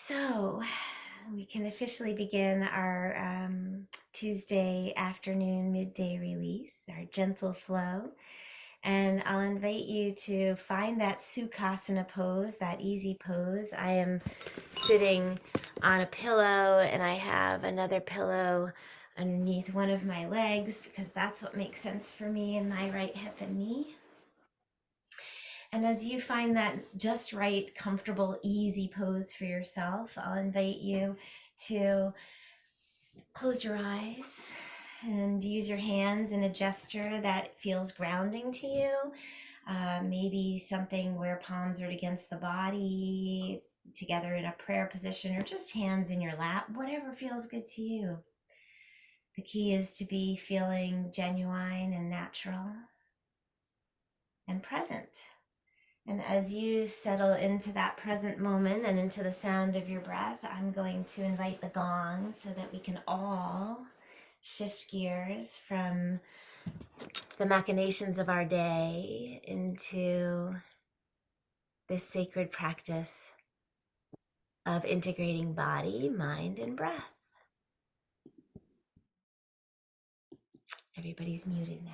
So we can officially begin our Tuesday afternoon midday release, our gentle flow. And I'll invite you to find that Sukhasana pose, that easy pose. I am sitting on a pillow and I have another pillow underneath one of my legs because that's what makes sense for me in my right hip and knee. And as you find that just right, comfortable, easy pose for yourself, I'll invite you to close your eyes and use your hands in a gesture that feels grounding to you. Maybe something where palms are against the body, together in a prayer position, or just hands in your lap, whatever feels good to you. The key is to be feeling genuine and natural and present. And as you settle into that present moment and into the sound of your breath, I'm going to invite the gong so that we can all shift gears from the machinations of our day into this sacred practice of integrating body, mind, and breath. Everybody's muted now.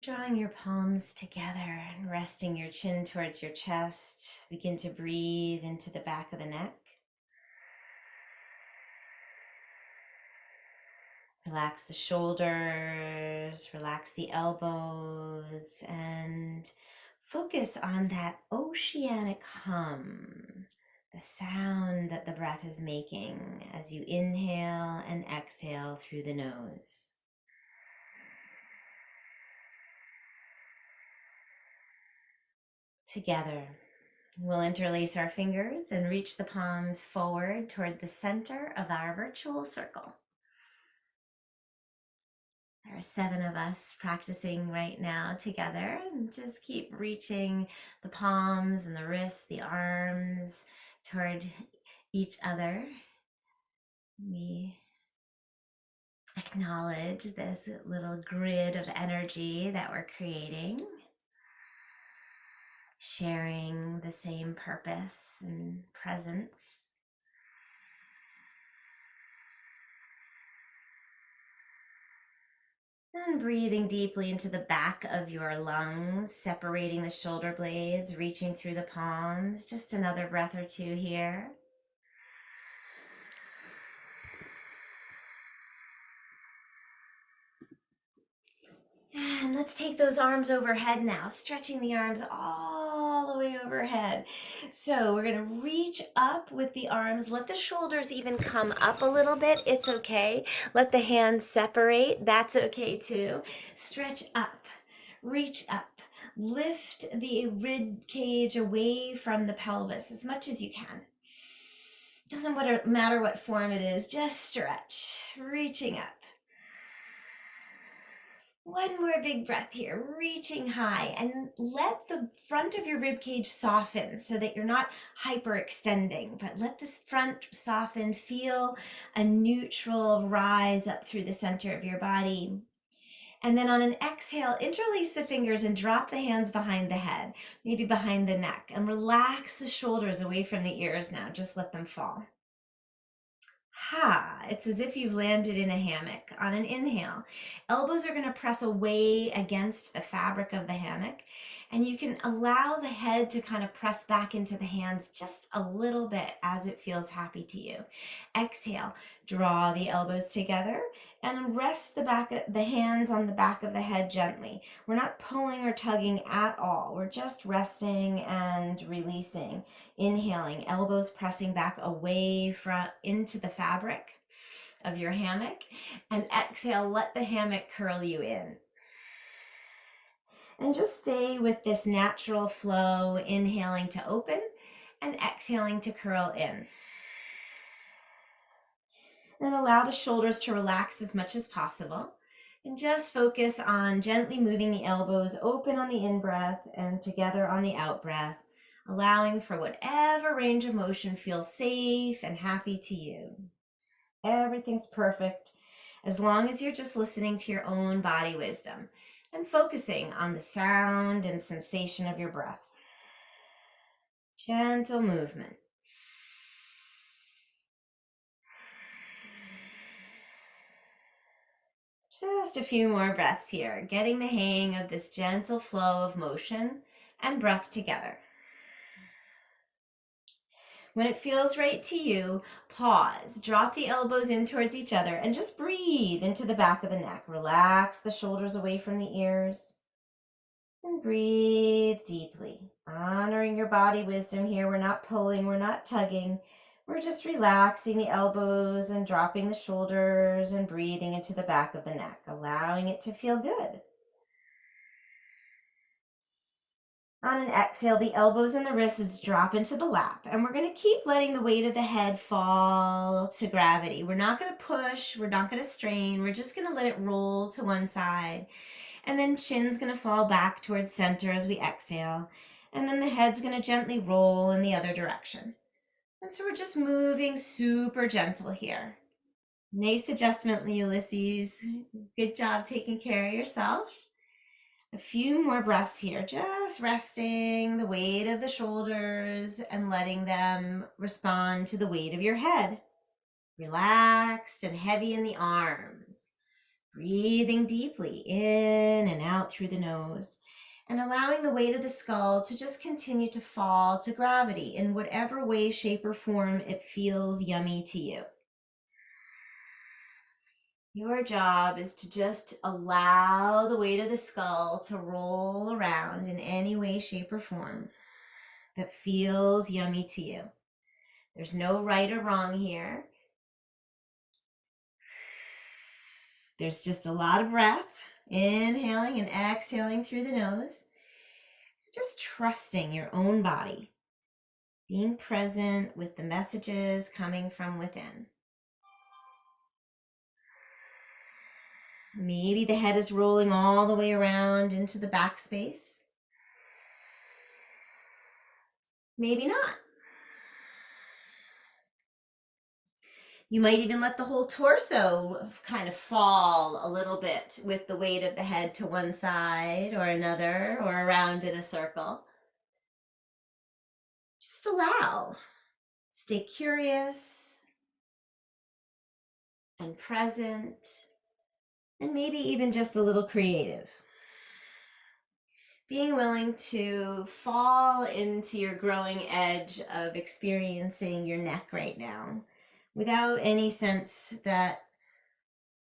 Drawing your palms together and resting your chin towards your chest, begin to breathe into the back of the neck. Relax the shoulders, relax the elbows, and focus on that oceanic hum, the sound that the breath is making as you inhale and exhale through the nose. Together, we'll interlace our fingers and reach the palms forward toward the center of our virtual circle. There are 7 of us practicing right now together, and just keep reaching the palms and the wrists, the arms toward each other. We acknowledge this little grid of energy that we're creating, sharing the same purpose and presence. And breathing deeply into the back of your lungs, separating the shoulder blades, reaching through the palms. Just another breath or two here. And let's take those arms overhead now, stretching the arms all the way overhead. So we're gonna reach up with the arms. Let the shoulders even come up a little bit. It's okay. Let the hands separate. That's okay too. Stretch up, reach up. Lift the rib cage away from the pelvis as much as you can. Doesn't matter what form it is, just stretch, reaching up. One more big breath here, reaching high, and let the front of your rib cage soften so that you're not hyperextending, but let this front soften. Feel a neutral rise up through the center of your body. And then on an exhale, interlace the fingers and drop the hands behind the head, maybe behind the neck, and relax the shoulders away from the ears now. Just let them fall. Ha! It's as if you've landed in a hammock. On an inhale, elbows are going to press away against the fabric of the hammock, and you can allow the head to kind of press back into the hands just a little bit as it feels happy to you. Exhale, draw the elbows together and rest the hands on the back of the head gently. We're not pulling or tugging at all. We're just resting and releasing. Inhaling, elbows pressing back away from into the fabric of your hammock, and exhale, let the hammock curl you in. And just stay with this natural flow, inhaling to open and exhaling to curl in. Then allow the shoulders to relax as much as possible. And just focus on gently moving the elbows open on the in-breath and together on the out-breath, allowing for whatever range of motion feels safe and happy to you. Everything's perfect as long as you're just listening to your own body wisdom and focusing on the sound and sensation of your breath. Gentle movement. Just a few more breaths here, getting the hang of this gentle flow of motion and breath together. When it feels right to you, pause, drop the elbows in towards each other, and just breathe into the back of the neck. Relax the shoulders away from the ears. And breathe deeply, honoring your body wisdom here. We're not pulling, we're not tugging. We're just relaxing the elbows and dropping the shoulders and breathing into the back of the neck, allowing it to feel good. On an exhale, the elbows and the wrists drop into the lap, and we're going to keep letting the weight of the head fall to gravity. We're not going to push, we're not going to strain, we're just going to let it roll to one side. And then chin's going to fall back towards center as we exhale. And then the head's going to gently roll in the other direction. And so we're just moving super gentle here. Nice adjustment, Ulysses. Good job taking care of yourself. A few more breaths here, just resting the weight of the shoulders and letting them respond to the weight of your head. Relaxed and heavy in the arms. Breathing deeply in and out through the nose and allowing the weight of the skull to just continue to fall to gravity in whatever way, shape, or form it feels yummy to you. Your job is to just allow the weight of the skull to roll around in any way, shape, or form that feels yummy to you. There's no right or wrong here. There's just a lot of breath, inhaling and exhaling through the nose. Just trusting your own body, being present with the messages coming from within. Maybe the head is rolling all the way around into the back space. Maybe not. You might even let the whole torso kind of fall a little bit with the weight of the head to one side or another or around in a circle. Just allow. Stay curious and present. And maybe even just a little creative. Being willing to fall into your growing edge of experiencing your neck right now without any sense that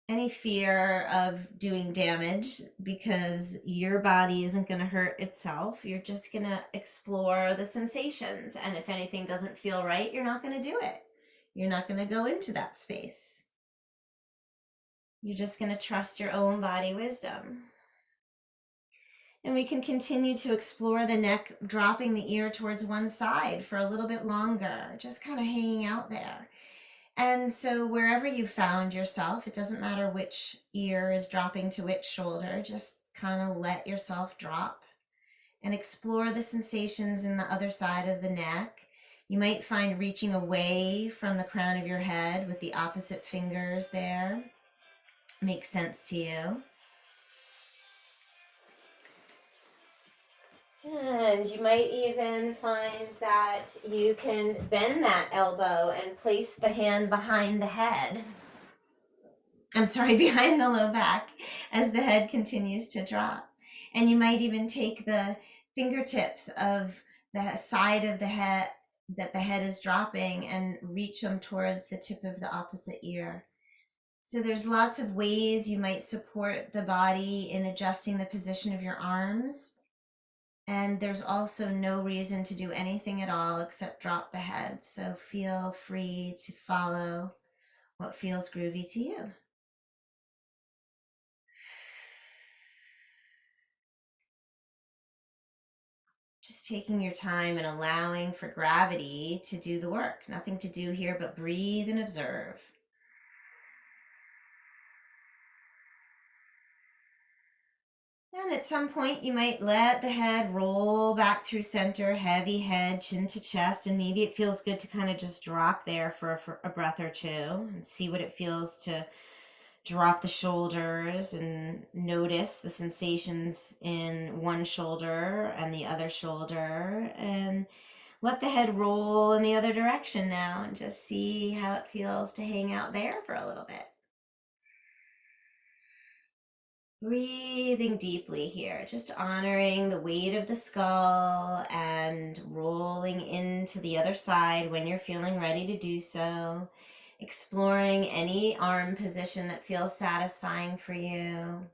any fear of doing damage, because your body isn't going to hurt itself. You're just going to explore the sensations. And if anything doesn't feel right, you're not going to do it. You're not going to go into that space. You're just going to trust your own body wisdom. And we can continue to explore the neck, dropping the ear towards one side for a little bit longer, just kind of hanging out there. And so wherever you found yourself, it doesn't matter which ear is dropping to which shoulder, just kind of let yourself drop and explore the sensations in the other side of the neck. You might find reaching away from the crown of your head with the opposite fingers there makes sense to you. And you might even find that you can bend that elbow and place the hand behind the head. I'm sorry, behind the low back as the head continues to drop. And you might even take the fingertips of the side of the head that the head is dropping and reach them towards the tip of the opposite ear. So there's lots of ways you might support the body in adjusting the position of your arms. And there's also no reason to do anything at all except drop the head. So feel free to follow what feels groovy to you. Just taking your time and allowing for gravity to do the work. Nothing to do here but breathe and observe. And at some point, you might let the head roll back through center, heavy head, chin to chest, and maybe it feels good to kind of just drop there for a breath or two and see what it feels to drop the shoulders and notice the sensations in one shoulder and the other shoulder, and let the head roll in the other direction now and just see how it feels to hang out there for a little bit. Breathing deeply here, just honoring the weight of the skull and rolling into the other side when you're feeling ready to do so. Exploring any arm position that feels satisfying for you.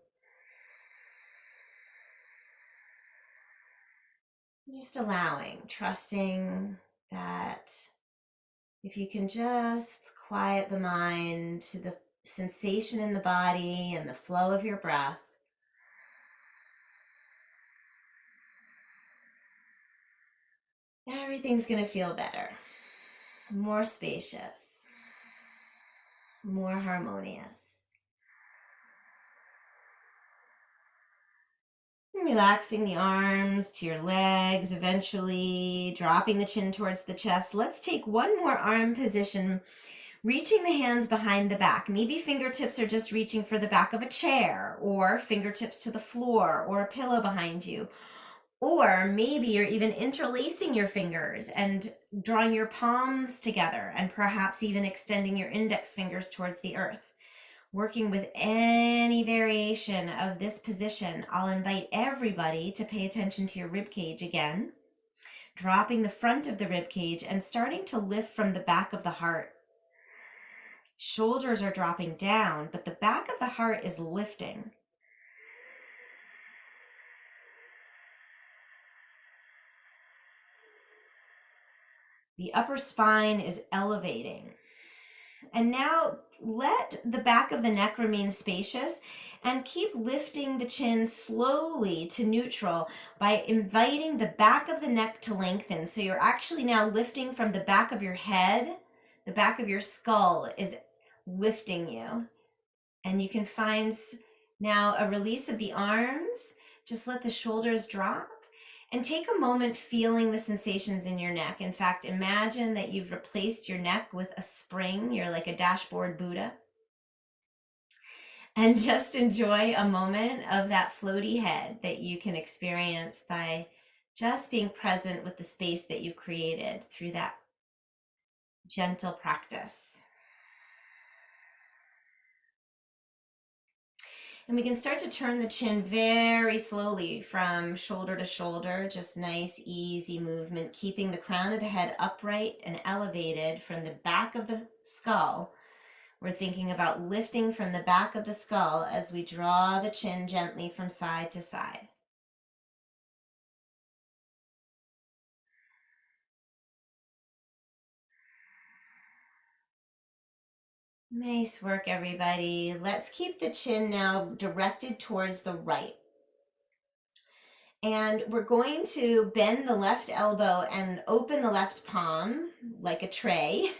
Just allowing, trusting that if you can just quiet the mind to the sensation in the body and the flow of your breath, everything's going to feel better, more spacious, more harmonious. Relaxing the arms to your legs, eventually dropping the chin towards the chest. Let's take one more arm position, reaching the hands behind the back. Maybe fingertips are just reaching for the back of a chair, or fingertips to the floor, or a pillow behind you. Or maybe you're even interlacing your fingers and drawing your palms together, and perhaps even extending your index fingers towards the earth. Working with any variation of this position, I'll invite everybody to pay attention to your rib cage again, dropping the front of the rib cage and starting to lift from the back of the heart. Shoulders are dropping down, but the back of the heart is lifting. The upper spine is elevating. And now let the back of the neck remain spacious and keep lifting the chin slowly to neutral by inviting the back of the neck to lengthen. So you're actually now lifting from the back of your head. The back of your skull is lifting you. And you can find now a release of the arms. Just let the shoulders drop. And take a moment feeling the sensations in your neck. In fact, imagine that you've replaced your neck with a spring. You're like a dashboard Buddha. And just enjoy a moment of that floaty head that you can experience by just being present with the space that you've created through that gentle practice. And we can start to turn the chin very slowly from shoulder to shoulder, just nice, easy movement, keeping the crown of the head upright and elevated from the back of the skull. We're thinking about lifting from the back of the skull as we draw the chin gently from side to side. Nice work, everybody. Let's keep the chin now directed towards the right. And we're going to bend the left elbow and open the left palm like a tray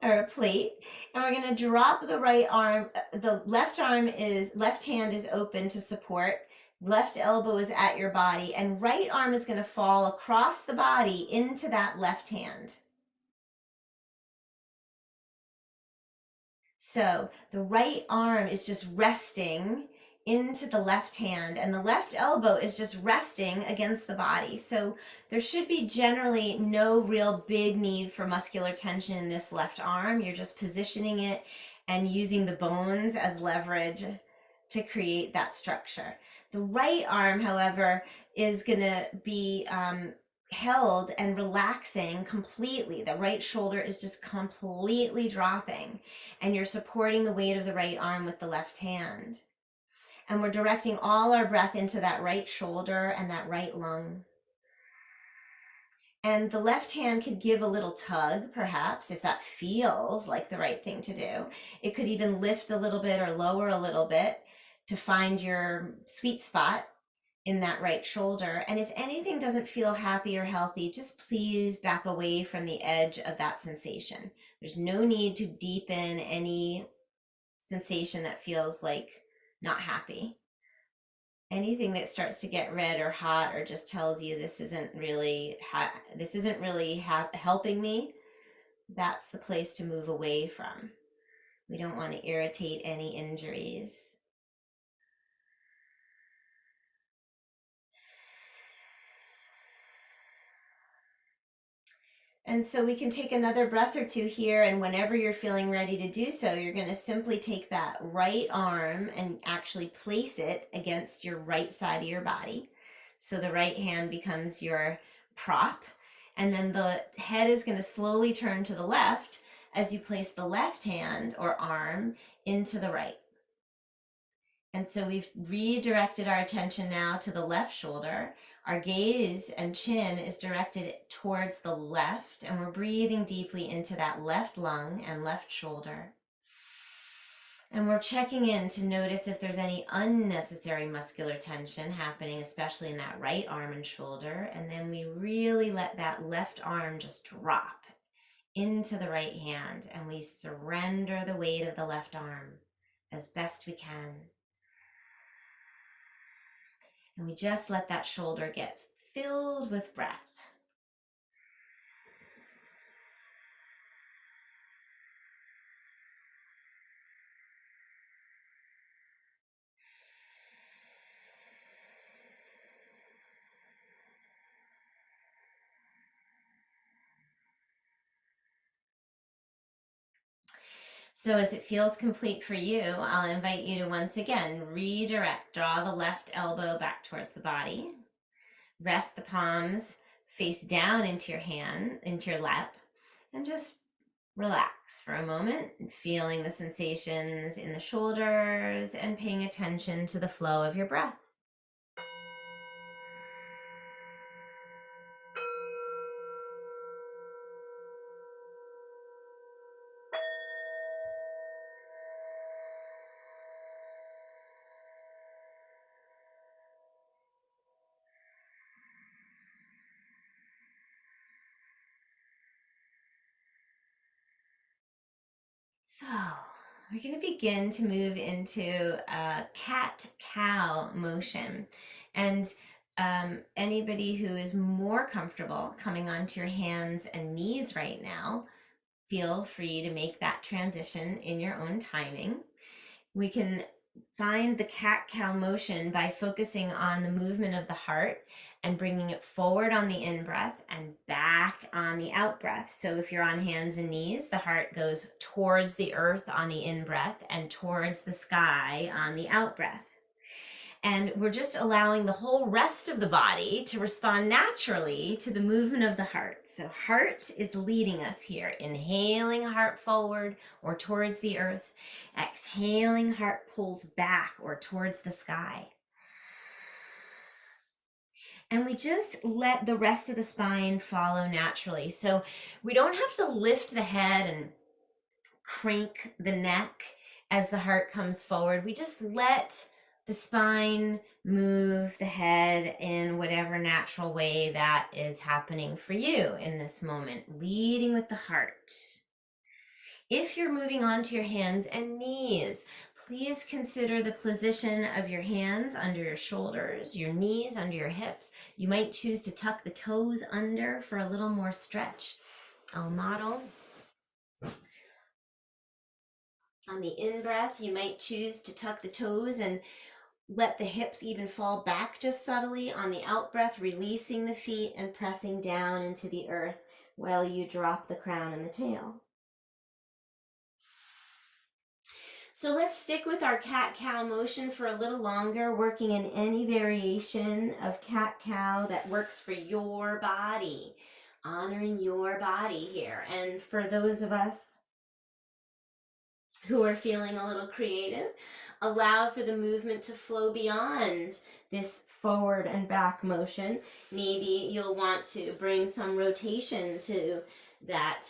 or a plate. And we're going to drop the right arm. The left hand is open to support. Left elbow is at your body, and right arm is going to fall across the body into that left hand. So the right arm is just resting into the left hand, and the left elbow is just resting against the body. So there should be generally no real big need for muscular tension in this left arm. You're just positioning it and using the bones as leverage to create that structure. The right arm, however, is going to be held and relaxing completely. The right shoulder is just completely dropping, and you're supporting the weight of the right arm with the left hand. And we're directing all our breath into that right shoulder and that right lung. And the left hand could give a little tug, perhaps, if that feels like the right thing to do. It could even lift a little bit or lower a little bit to find your sweet spot in that right shoulder. And if anything doesn't feel happy or healthy, just please back away from the edge of that sensation. There's no need to deepen any sensation that feels like not happy. Anything that starts to get red or hot or just tells you this isn't really helping me, that's the place to move away from. We don't want to irritate any injuries. And so we can take another breath or two here, and whenever you're feeling ready to do so, you're going to simply take that right arm and actually place it against your right side of your body. So the right hand becomes your prop, and then the head is going to slowly turn to the left as you place the left hand or arm into the right. And so we've redirected our attention now to the left shoulder. Our gaze and chin is directed towards the left, and we're breathing deeply into that left lung and left shoulder. And we're checking in to notice if there's any unnecessary muscular tension happening, especially in that right arm and shoulder. And then we really let that left arm just drop into the right hand, and we surrender the weight of the left arm as best we can. And we just let that shoulder get filled with breath. So as it feels complete for you, I'll invite you to once again redirect. Draw the left elbow back towards the body. Rest the palms face down into your hand, into your lap, and just relax for a moment, feeling the sensations in the shoulders and paying attention to the flow of your breath. So we're going to begin to move into a cat-cow motion. And anybody who is more comfortable coming onto your hands and knees right now, feel free to make that transition in your own timing. We can find the cat-cow motion by focusing on the movement of the heart and bringing it forward on the in-breath and back on the out-breath. So if you're on hands and knees, the heart goes towards the earth on the in-breath and towards the sky on the out-breath. And we're just allowing the whole rest of the body to respond naturally to the movement of the heart. So heart is leading us here. Inhaling, heart forward or towards the earth. Exhaling, heart pulls back or towards the sky. And we just let the rest of the spine follow naturally. So we don't have to lift the head and crank the neck as the heart comes forward. We just let the spine move the head in whatever natural way that is happening for you in this moment, leading with the heart. If you're moving on to your hands and knees, please consider the position of your hands under your shoulders, your knees under your hips. You might choose to tuck the toes under for a little more stretch. I'll model. On the in-breath, you might choose to tuck the toes and let the hips even fall back just subtly on the out breath, releasing the feet and pressing down into the earth while you drop the crown and the tail. So let's stick with our cat-cow motion for a little longer, working in any variation of cat-cow that works for your body, honoring your body here. And for those of us who are feeling a little creative, allow for the movement to flow beyond this forward and back motion. Maybe you'll want to bring some rotation to that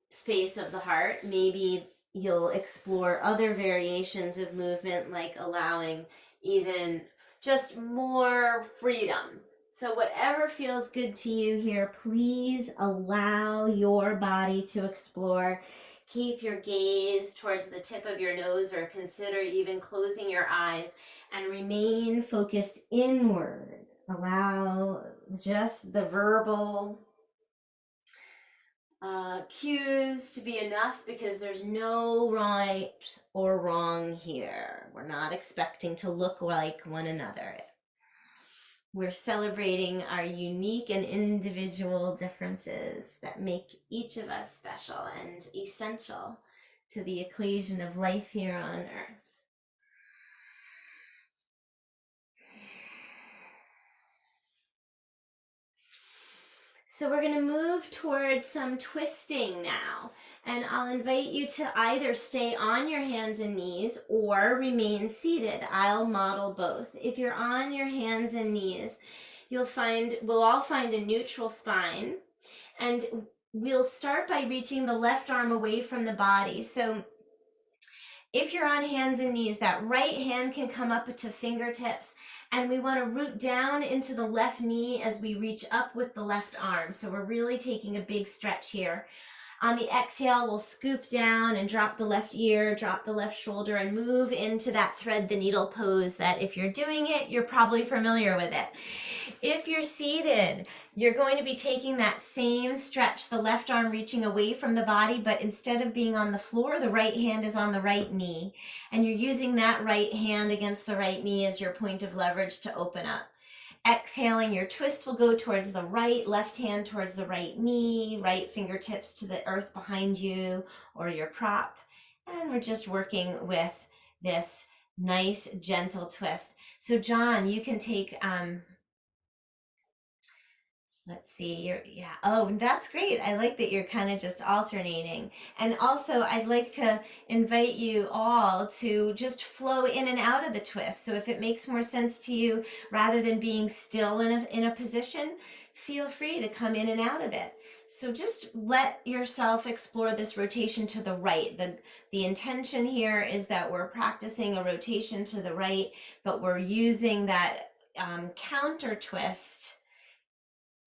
space of the heart. Maybe you'll explore other variations of movement, like allowing even just more freedom. So whatever feels good to you here, please allow your body to explore. Keep your gaze towards the tip of your nose, or consider even closing your eyes, and remain focused inward. Allow just the verbal cues to be enough, because there's no right or wrong here. We're not expecting to look like one another. We're celebrating our unique and individual differences that make each of us special and essential to the equation of life here on Earth. So we're going to move towards some twisting now. And I'll invite you to either stay on your hands and knees or remain seated. I'll model both. If you're on your hands and knees, we'll all find a neutral spine. And we'll start by reaching the left arm away from the body. So if you're on hands and knees, that right hand can come up to fingertips, and we want to root down into the left knee as we reach up with the left arm. So we're really taking a big stretch here. On the exhale, we'll scoop down and drop the left ear, drop the left shoulder, and move into that thread the needle pose that, if you're doing it, you're probably familiar with it. If you're seated, you're going to be taking that same stretch, the left arm reaching away from the body, but instead of being on the floor, the right hand is on the right knee. And you're using that right hand against the right knee as your point of leverage to open up. Exhaling, your twist will go towards the right, left hand towards the right knee, right fingertips to the earth behind you or your prop. And we're just working with this nice, gentle twist. So John, you can take, let's see, oh, that's great. I like that you're kind of just alternating. And also, I'd like to invite you all to just flow in and out of the twist. So if it makes more sense to you, rather than being still in a position, feel free to come in and out of it. So just let yourself explore this rotation to the right. The intention here is that we're practicing a rotation to the right, but we're using that counter twist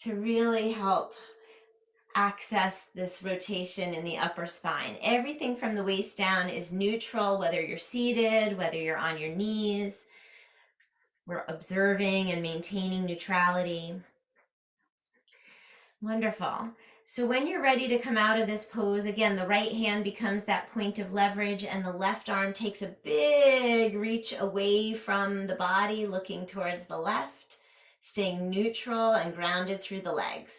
to really help access this rotation in the upper spine. Everything from the waist down is neutral, whether you're seated, whether you're on your knees. We're observing and maintaining neutrality. Wonderful. So when you're ready to come out of this pose, again, the right hand becomes that point of leverage, and the left arm takes a big reach away from the body, looking towards the left, staying neutral and grounded through the legs.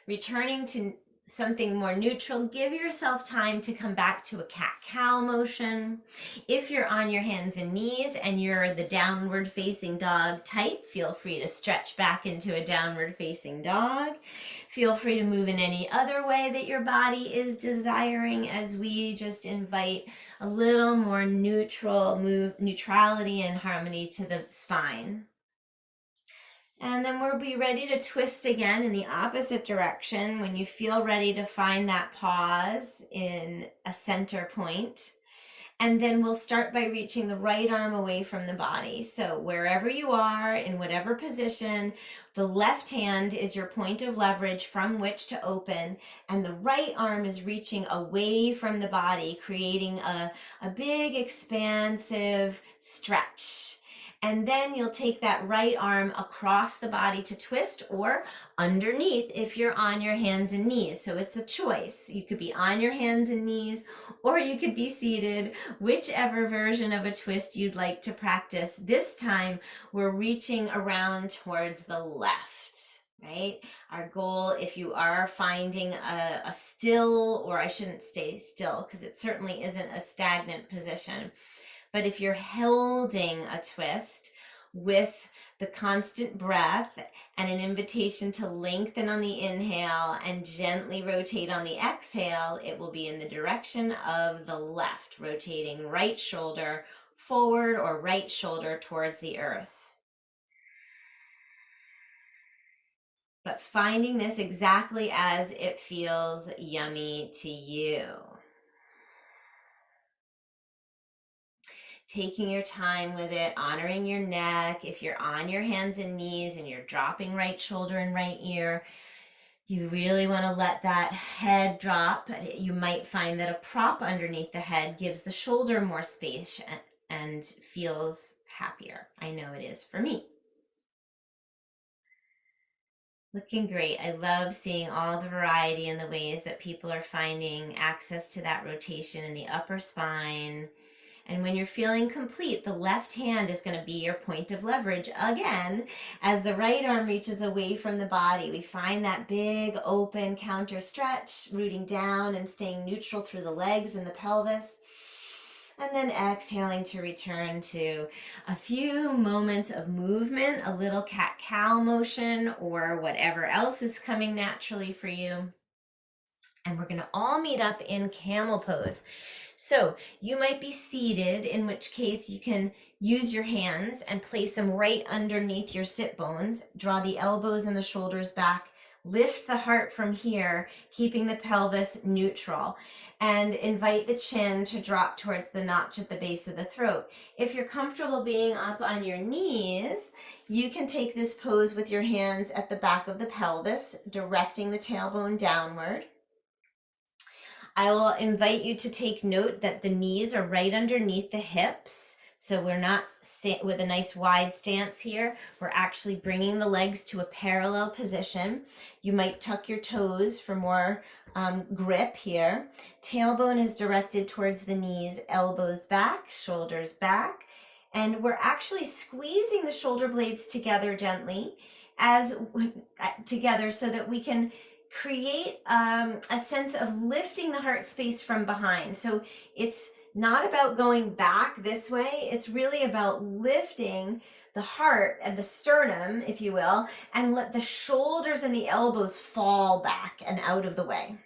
Returning to something more neutral, give yourself time to come back to a cat-cow motion. If you're on your hands and knees and you're the downward facing dog type, feel free to stretch back into a downward facing dog. Feel free to move in any other way that your body is desiring, as we just invite a little more neutrality and harmony to the spine. And then we'll be ready to twist again in the opposite direction when you feel ready to find that pause in a center point. And then we'll start by reaching the right arm away from the body. So wherever you are, in whatever position, the left hand is your point of leverage from which to open, and the right arm is reaching away from the body, creating a big expansive stretch. And then you'll take that right arm across the body to twist, or underneath if you're on your hands and knees. So it's a choice. You could be on your hands and knees, or you could be seated, whichever version of a twist you'd like to practice. This time we're reaching around towards the left, right? Our goal, if you are finding a still, or I shouldn't stay still because it certainly isn't a stagnant position, but if you're holding a twist with the constant breath and an invitation to lengthen on the inhale and gently rotate on the exhale, it will be in the direction of the left, rotating right shoulder forward or right shoulder towards the earth. But finding this exactly as it feels yummy to you. Taking your time with it, honoring your neck. If you're on your hands and knees and you're dropping right shoulder and right ear, you really want to let that head drop. You might find that a prop underneath the head gives the shoulder more space and feels happier. I know it is for me. Looking great. I love seeing all the variety in the ways that people are finding access to that rotation in the upper spine. And when you're feeling complete, the left hand is going to be your point of leverage again as the right arm reaches away from the body. We find that big open counter stretch, rooting down and staying neutral through the legs and the pelvis. And then exhaling to return to a few moments of movement, a little cat-cow motion, or whatever else is coming naturally for you. And we're going to all meet up in camel pose. So you might be seated, in which case you can use your hands and place them right underneath your sit bones. Draw the elbows and the shoulders back. Lift the heart from here, keeping the pelvis neutral, and invite the chin to drop towards the notch at the base of the throat. If you're comfortable being up on your knees, you can take this pose with your hands at the back of the pelvis, directing the tailbone downward. I will invite you to take note that the knees are right underneath the hips. So we're not with a nice wide stance here. We're actually bringing the legs to a parallel position. You might tuck your toes for more grip here. Tailbone is directed towards the knees, elbows back, shoulders back. And we're actually squeezing the shoulder blades together gently together so that we can create a sense of lifting the heart space from behind. So it's not about going back this way. It's really about lifting the heart and the sternum, if you will, and let the shoulders and the elbows fall back and out of the way.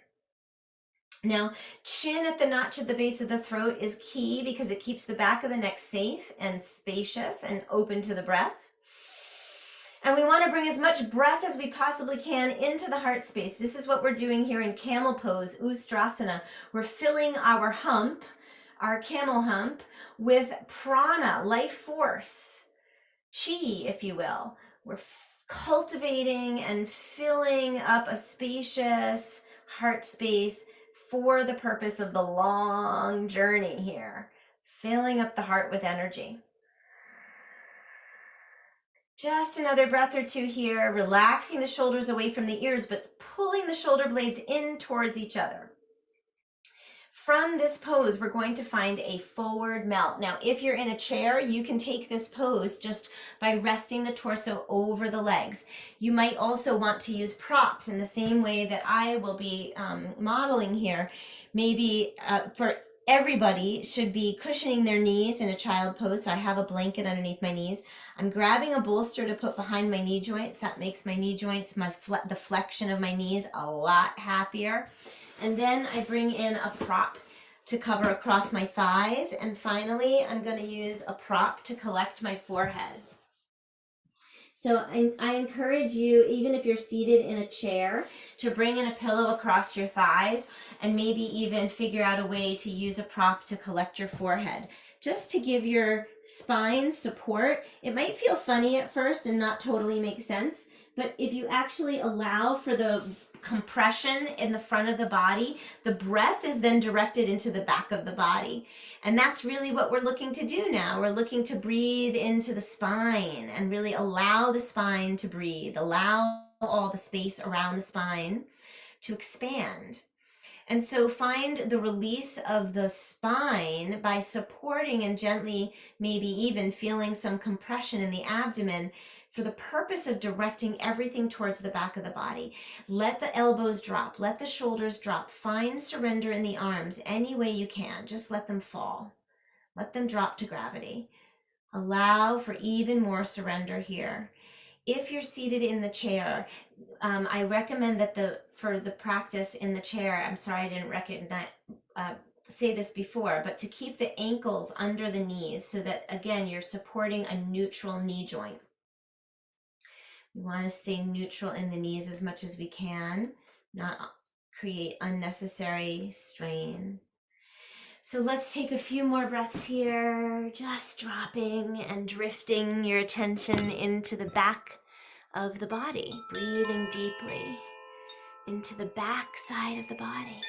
Now, chin at the notch at the base of the throat is key because it keeps the back of the neck safe and spacious and open to the breath. And we want to bring as much breath as we possibly can into the heart space. This is what we're doing here in camel pose, Ustrasana. We're filling our hump, our camel hump, with prana, life force, chi, if you will. We're cultivating and filling up a spacious heart space for the purpose of the long journey here, filling up the heart with energy. Just another breath or two here, relaxing the shoulders away from the ears, but pulling the shoulder blades in towards each other. From this pose, we're going to find a forward melt. Now, if you're in a chair, you can take this pose just by resting the torso over the legs. You might also want to use props in the same way that I will be modeling here. Maybe for everybody should be cushioning their knees in a child pose. So I have a blanket underneath my knees. I'm grabbing a bolster to put behind my knee joints. That makes my knee joints, the flexion of my knees, a lot happier. And then I bring in a prop to cover across my thighs. And finally, I'm going to use a prop to collect my forehead. So I encourage you, even if you're seated in a chair, to bring in a pillow across your thighs and maybe even figure out a way to use a prop to collect your forehead, just to give your spine support. It might feel funny at first and not totally make sense, but if you actually allow for the compression in the front of the body, the breath is then directed into the back of the body. And that's really what we're looking to do now. We're looking to breathe into the spine and really allow the spine to breathe, allow all the space around the spine to expand. And so find the release of the spine by supporting and gently, maybe even feeling some compression in the abdomen for the purpose of directing everything towards the back of the body. Let the elbows drop, let the shoulders drop. Find surrender in the arms any way you can. Just let them fall. Let them drop to gravity. Allow for even more surrender here. If you're seated in the chair, I recommend that for the practice in the chair, I'm sorry I didn't say this before, but to keep the ankles under the knees so that, again, you're supporting a neutral knee joint. We want to stay neutral in the knees as much as we can, not create unnecessary strain. So let's take a few more breaths here, just dropping and drifting your attention into the back of the body, breathing deeply into the back side of the body.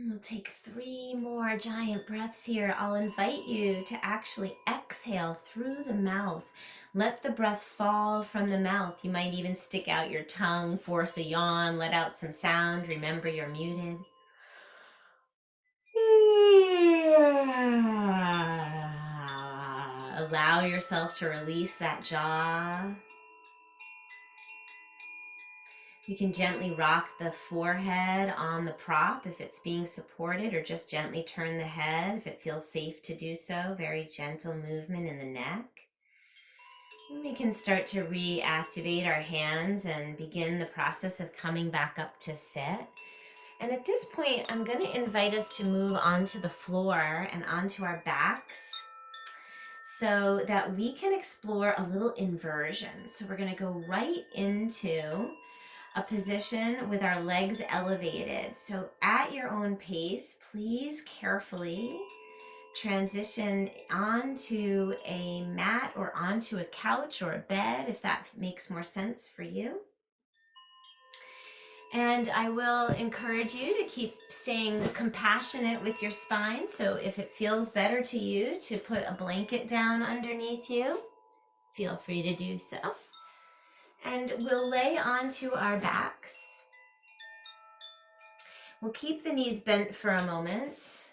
We'll take 3 more giant breaths here. I'll invite you to actually exhale through the mouth. Let the breath fall from the mouth. You might even stick out your tongue, force a yawn, let out some sound. Remember, you're muted. Allow yourself to release that jaw. You can gently rock the forehead on the prop if it's being supported, or just gently turn the head if it feels safe to do so. Very gentle movement in the neck. And we can start to reactivate our hands and begin the process of coming back up to sit. And at this point, I'm going to invite us to move onto the floor and onto our backs so that we can explore a little inversion. So we're going to go right into a position with our legs elevated. So at your own pace, please carefully transition onto a mat or onto a couch or a bed if that makes more sense for you. And I will encourage you to keep staying compassionate with your spine. So if it feels better to you to put a blanket down underneath you, feel free to do so. And we'll lay onto our backs. We'll keep the knees bent for a moment.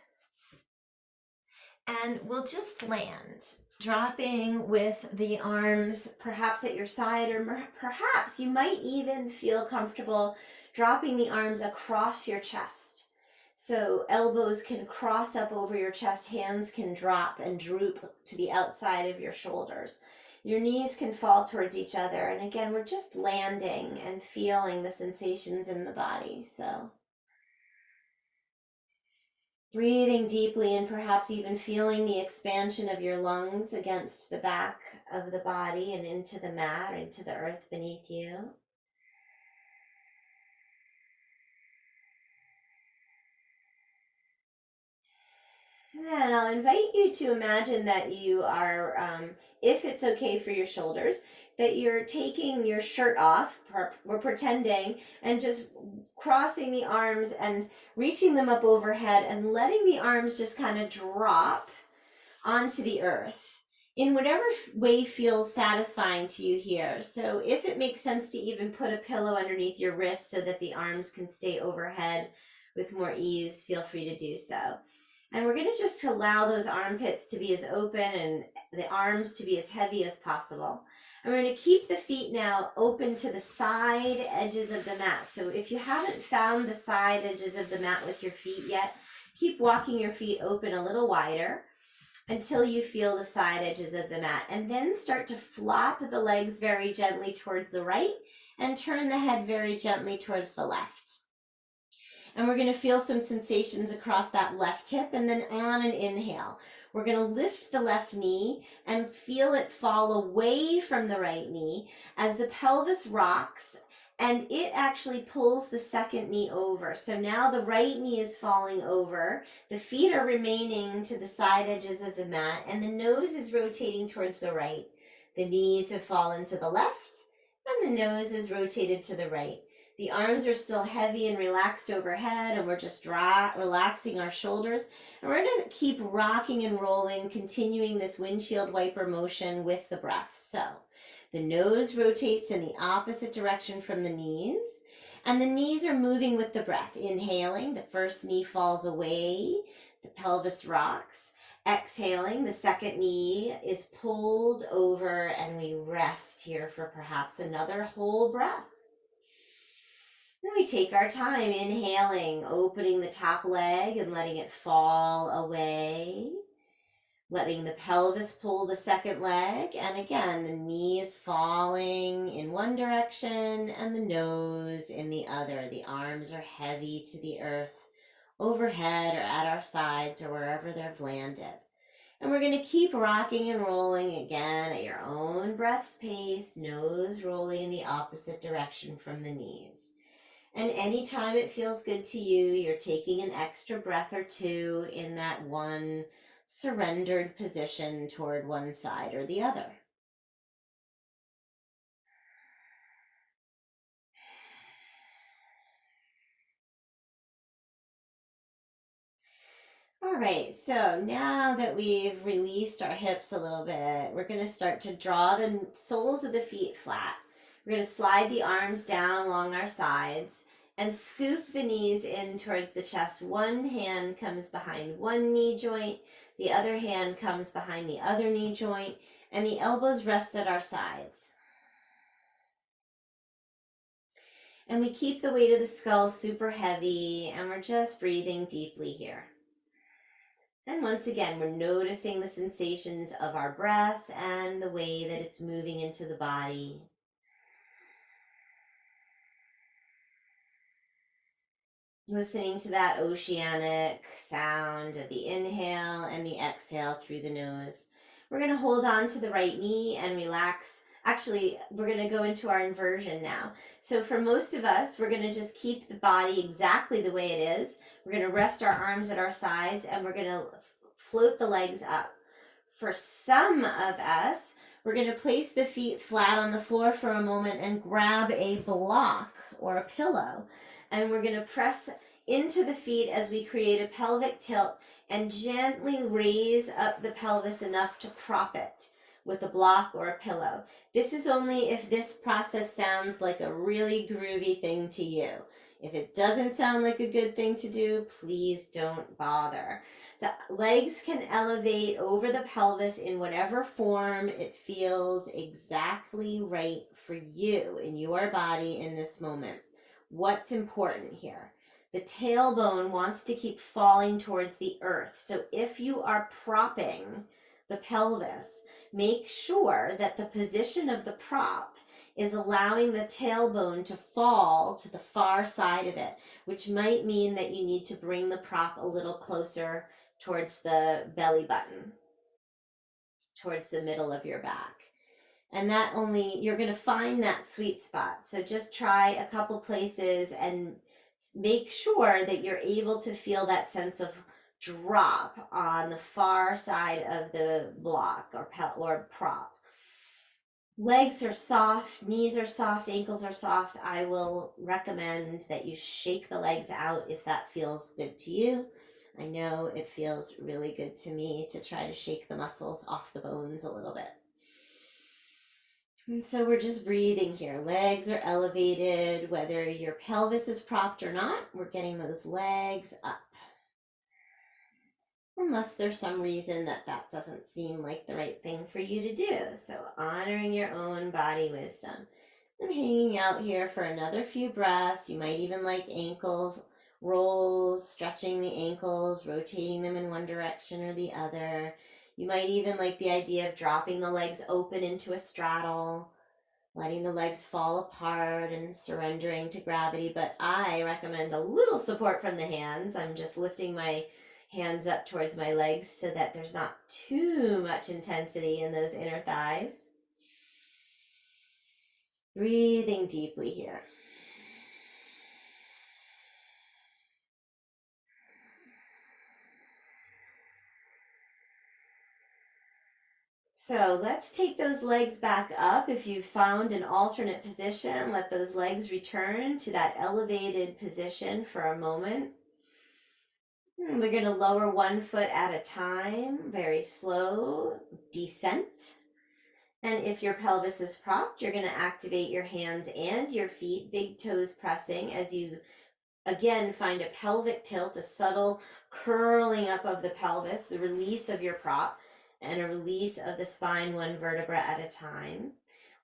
And we'll just land, dropping with the arms perhaps at your side, or perhaps you might even feel comfortable dropping the arms across your chest. So elbows can cross up over your chest, hands can drop and droop to the outside of your shoulders. Your knees can fall towards each other. And again, we're just landing and feeling the sensations in the body. So breathing deeply and perhaps even feeling the expansion of your lungs against the back of the body and into the mat, into the earth beneath you. And I'll invite you to imagine that you are, if it's okay for your shoulders, that you're taking your shirt off, we're pretending, and just crossing the arms and reaching them up overhead and letting the arms just kind of drop onto the earth in whatever way feels satisfying to you here. So if it makes sense to even put a pillow underneath your wrist so that the arms can stay overhead with more ease, feel free to do so. And we're going to just allow those armpits to be as open and the arms to be as heavy as possible. And we're going to keep the feet now open to the side edges of the mat. So if you haven't found the side edges of the mat with your feet yet, keep walking your feet open a little wider. until you feel the side edges of the mat, and then start to flop the legs very gently towards the right and turn the head very gently towards the left. And we're going to feel some sensations across that left hip, and then on an inhale, we're going to lift the left knee and feel it fall away from the right knee as the pelvis rocks and it actually pulls the second knee over. So now the right knee is falling over, the feet are remaining to the side edges of the mat, and the nose is rotating towards the right. The knees have fallen to the left, and the nose is rotated to the right. The arms are still heavy and relaxed overhead, and we're just relaxing our shoulders. And we're going to keep rocking and rolling, continuing this windshield wiper motion with the breath. So the nose rotates in the opposite direction from the knees, and the knees are moving with the breath. Inhaling, the first knee falls away, the pelvis rocks. Exhaling, the second knee is pulled over, and we rest here for perhaps another whole breath. Then we take our time, inhaling, opening the top leg and letting it fall away. Letting the pelvis pull the second leg, and again, the knee is falling in one direction and the nose in the other. The arms are heavy to the earth, overhead or at our sides or wherever they've landed. And we're going to keep rocking and rolling again at your own breath's pace, nose rolling in the opposite direction from the knees. And anytime it feels good to you, you're taking an extra breath or two in that one surrendered position toward one side or the other. All right, so now that we've released our hips a little bit, we're going to start to draw the soles of the feet flat. We're going to slide the arms down along our sides and scoop the knees in towards the chest. One hand comes behind one knee joint, the other hand comes behind the other knee joint, and the elbows rest at our sides. And we keep the weight of the skull super heavy, and we're just breathing deeply here. And once again, we're noticing the sensations of our breath and the way that it's moving into the body. Listening to that oceanic sound of the inhale and the exhale through the nose. We're going to hold on to the right knee and relax. Actually, we're going to go into our inversion now. So for most of us, we're going to just keep the body exactly the way it is. We're going to rest our arms at our sides and we're going to float the legs up. For some of us, we're going to place the feet flat on the floor for a moment and grab a block or a pillow. And we're going to press into the feet as we create a pelvic tilt and gently raise up the pelvis enough to prop it with a block or a pillow. This is only if this process sounds like a really groovy thing to you. If it doesn't sound like a good thing to do, please don't bother. The legs can elevate over the pelvis in whatever form it feels exactly right for you in your body in this moment. What's important here? The tailbone wants to keep falling towards the earth. So if you are propping the pelvis, make sure that the position of the prop is allowing the tailbone to fall to the far side of it, which might mean that you need to bring the prop a little closer towards the belly button, towards the middle of your back. And that only, you're going to find that sweet spot. So just try a couple places and make sure that you're able to feel that sense of drop on the far side of the block or prop. Legs are soft, knees are soft, ankles are soft. I will recommend that you shake the legs out if that feels good to you. I know it feels really good to me to try to shake the muscles off the bones a little bit. And so we're just breathing here. Legs are elevated, whether your pelvis is propped or not, we're getting those legs up. Unless there's some reason that that doesn't seem like the right thing for you to do. So honoring your own body wisdom. And hanging out here for another few breaths. You might even like ankles rolls, stretching the ankles, rotating them in one direction or the other. You might even like the idea of dropping the legs open into a straddle, letting the legs fall apart and surrendering to gravity. But I recommend a little support from the hands. I'm just lifting my hands up towards my legs so that there's not too much intensity in those inner thighs. Breathing deeply here. So let's take those legs back up. If you've found an alternate position, let those legs return to that elevated position for a moment. And we're going to lower one foot at a time, very slow descent. And if your pelvis is propped, you're going to activate your hands and your feet, big toes pressing as you again find a pelvic tilt, a subtle curling up of the pelvis, the release of your prop, and a release of the spine one vertebra at a time.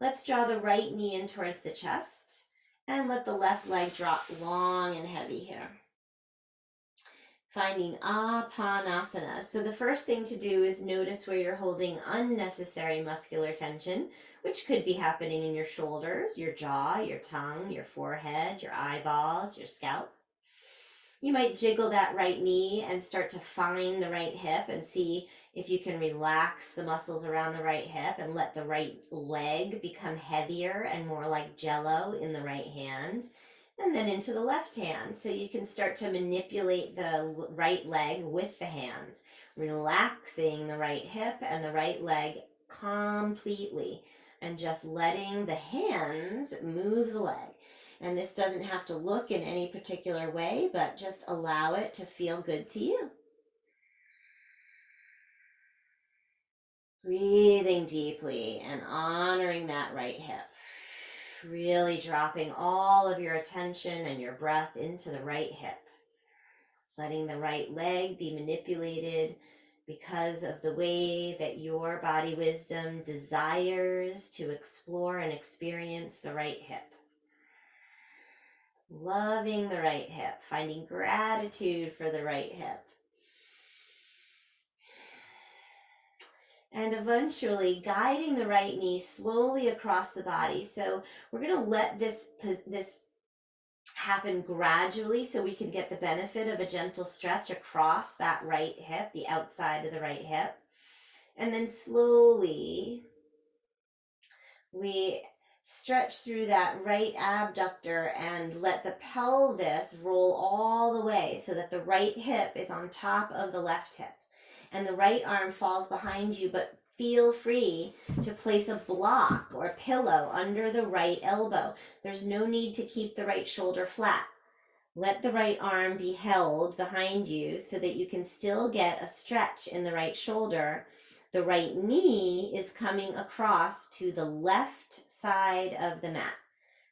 Let's draw the right knee in towards the chest and let the left leg drop long and heavy here. Finding Apanasana. So the first thing to do is notice where you're holding unnecessary muscular tension, which could be happening in your shoulders, your jaw, your tongue, your forehead, your eyeballs, your scalp. You might jiggle that right knee and start to find the right hip and see if you can relax the muscles around the right hip and let the right leg become heavier and more like jello in the right hand. And then into the left hand. So you can start to manipulate the right leg with the hands, relaxing the right hip and the right leg completely, and just letting the hands move the leg. And this doesn't have to look in any particular way, but just allow it to feel good to you. Breathing deeply and honoring that right hip. Really dropping all of your attention and your breath into the right hip. Letting the right leg be manipulated because of the way that your body wisdom desires to explore and experience the right hip. Loving the right hip, finding gratitude for the right hip. And eventually guiding the right knee slowly across the body. So we're going to let this happen gradually so we can get the benefit of a gentle stretch across that right hip, the outside of the right hip. And then slowly we stretch through that right abductor and let the pelvis roll all the way so that the right hip is on top of the left hip. And the right arm falls behind you, but feel free to place a block or pillow under the right elbow. There's no need to keep the right shoulder flat. Let the right arm be held behind you so that you can still get a stretch in the right shoulder. The right knee is coming across to the left side of the mat.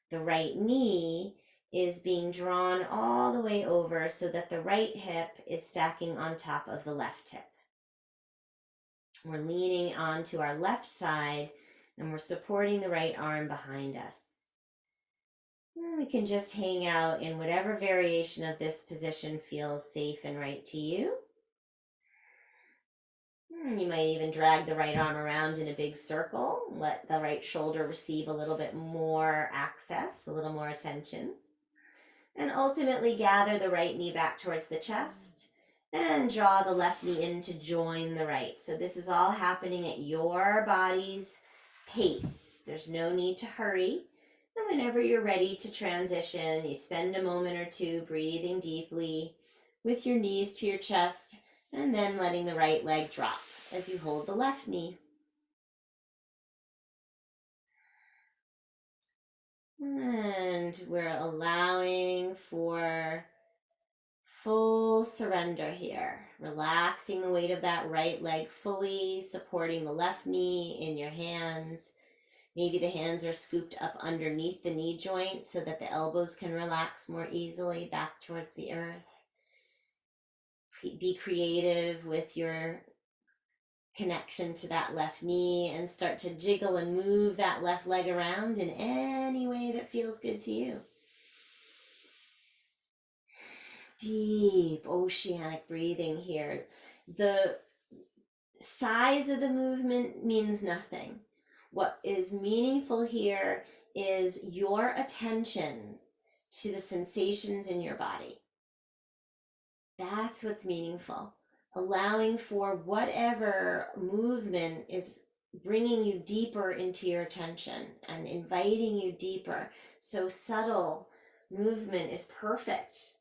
The right knee is being drawn all the way over so that the right hip is stacking on top of the left hip. We're leaning onto our left side and we're supporting the right arm behind us. And we can just hang out in whatever variation of this position feels safe and right to you. You might even drag the right arm around in a big circle. Let the right shoulder receive a little bit more access, a little more attention. And ultimately gather the right knee back towards the chest and draw the left knee in to join the right. So this is all happening at your body's pace. There's no need to hurry. And whenever you're ready to transition, you spend a moment or two breathing deeply with your knees to your chest and then letting the right leg drop as you hold the left knee. And we're allowing for full surrender here, relaxing the weight of that right leg fully, supporting the left knee in your hands. Maybe the hands are scooped up underneath the knee joint so that the elbows can relax more easily back towards the earth. Be creative with your connection to that left knee and start to jiggle and move that left leg around in any way that feels good to you. Deep oceanic breathing here. The size of the movement means nothing. What is meaningful here is your attention to the sensations in your body. That's what's meaningful. Allowing for whatever movement is bringing you deeper into your attention and inviting you deeper. So subtle movement is perfect.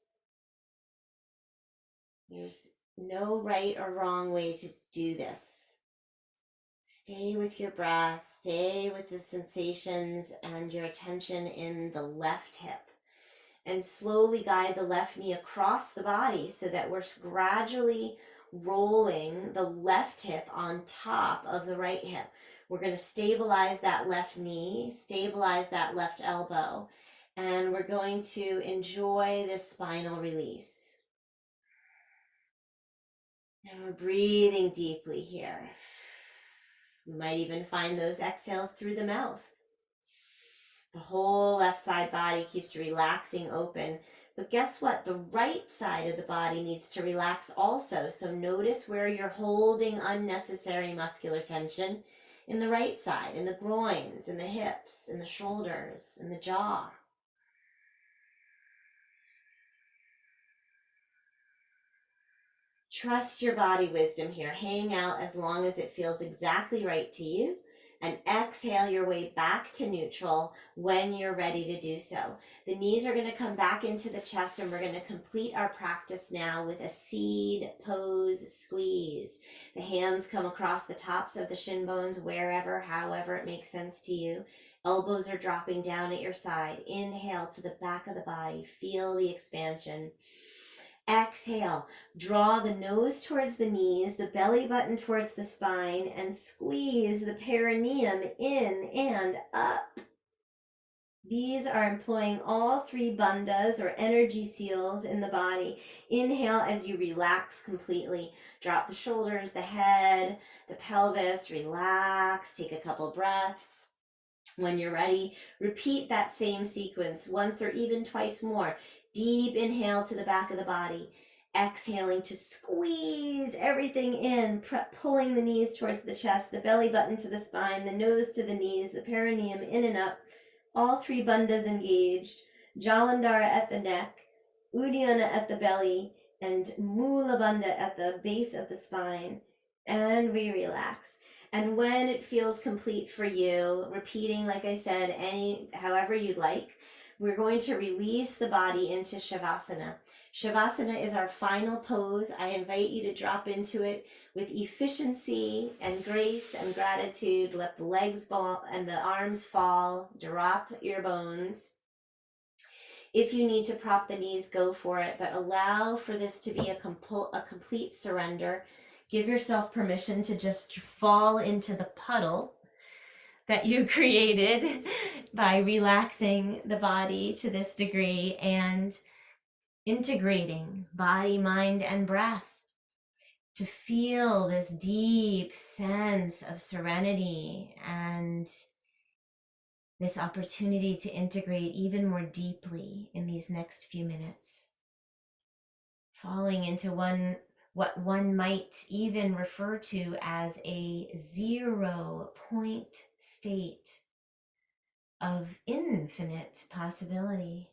There's no right or wrong way to do this. Stay with your breath, stay with the sensations and your attention in the left hip. And slowly guide the left knee across the body so that we're gradually rolling the left hip on top of the right hip. We're going to stabilize that left knee, stabilize that left elbow, and we're going to enjoy this spinal release. And we're breathing deeply here. You might even find those exhales through the mouth. The whole left side body keeps relaxing open. But guess what? The right side of the body needs to relax also. So notice where you're holding unnecessary muscular tension in the right side, in the groins, in the hips, in the shoulders, in the jaw. Trust your body wisdom here. Hang out as long as it feels exactly right to you. And exhale your way back to neutral when you're ready to do so. The knees are going to come back into the chest, and we're going to complete our practice now with a seed pose squeeze. The hands come across the tops of the shin bones, wherever, however it makes sense to you. Elbows are dropping down at your side. Inhale to the back of the body. Feel the expansion. Exhale, draw the nose towards the knees, the belly button towards the spine, and squeeze the perineum in and up. These are employing all three bandhas or energy seals in the body. Inhale as you relax completely. Drop the shoulders, the head, the pelvis, relax. Take a couple breaths. When you're ready, repeat that same sequence once or even twice more. Deep inhale to the back of the body. Exhaling to squeeze everything in, pulling the knees towards the chest, the belly button to the spine, the nose to the knees, the perineum in and up. All three bandhas engaged. Jalandhara at the neck, Uddiyana at the belly, and Mula Bandha at the base of the spine. And we relax. And when it feels complete for you, repeating, like I said, however you'd like, we're going to release the body into Shavasana. Shavasana is our final pose. I invite you to drop into it with efficiency and grace and gratitude. Let the legs fall and the arms fall. Drop your bones. If you need to prop the knees, go for it, but allow for this to be a complete surrender. Give yourself permission to just fall into the puddle that you created by relaxing the body to this degree and integrating body, mind, and breath to feel this deep sense of serenity and this opportunity to integrate even more deeply in these next few minutes. Falling into what one might even refer to as a 0 point state of infinite possibility.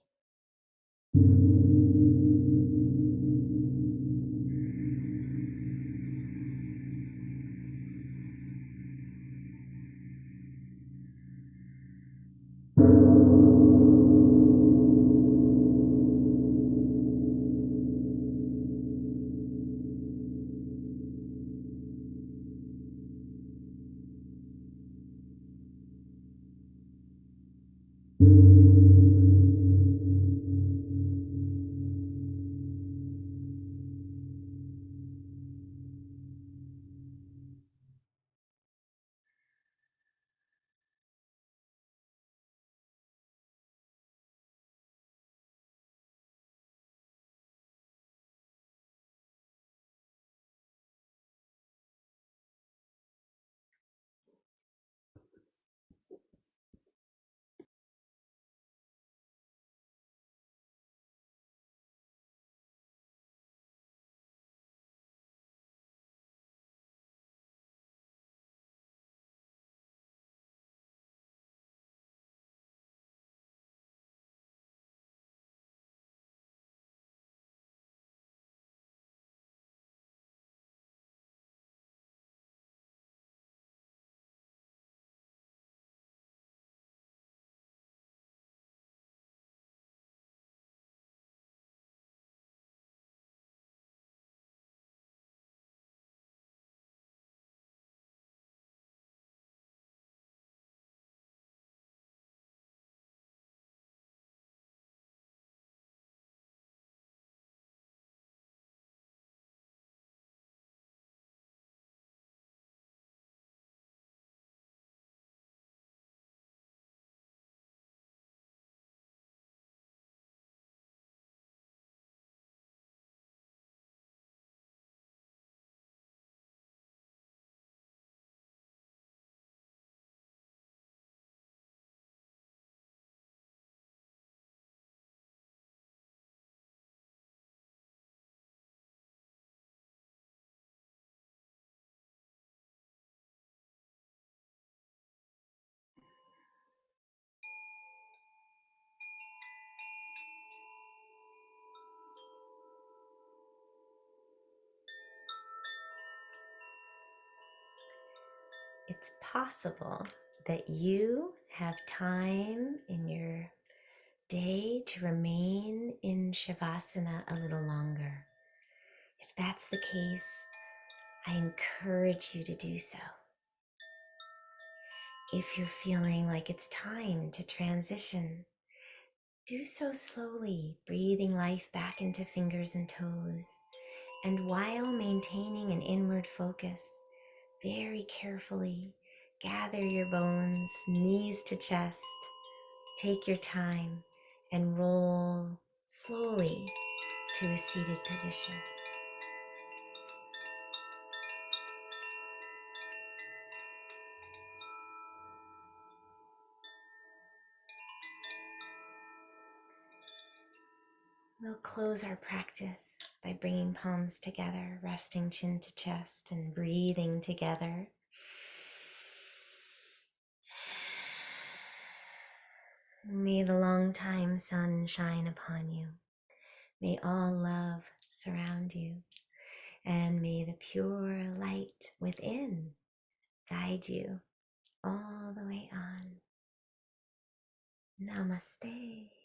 it's possible that you have time in your day to remain in Shavasana a little longer. If that's the case, I encourage you to do so. If you're feeling like it's time to transition, do so slowly, breathing life back into fingers and toes. And while maintaining an inward focus, very carefully gather your bones, knees to chest. Take your time and roll slowly to a seated position. We'll close our practice by bringing palms together, resting chin to chest and breathing together. May the long time sun shine upon you. May all love surround you. And may the pure light within guide you all the way on. Namaste.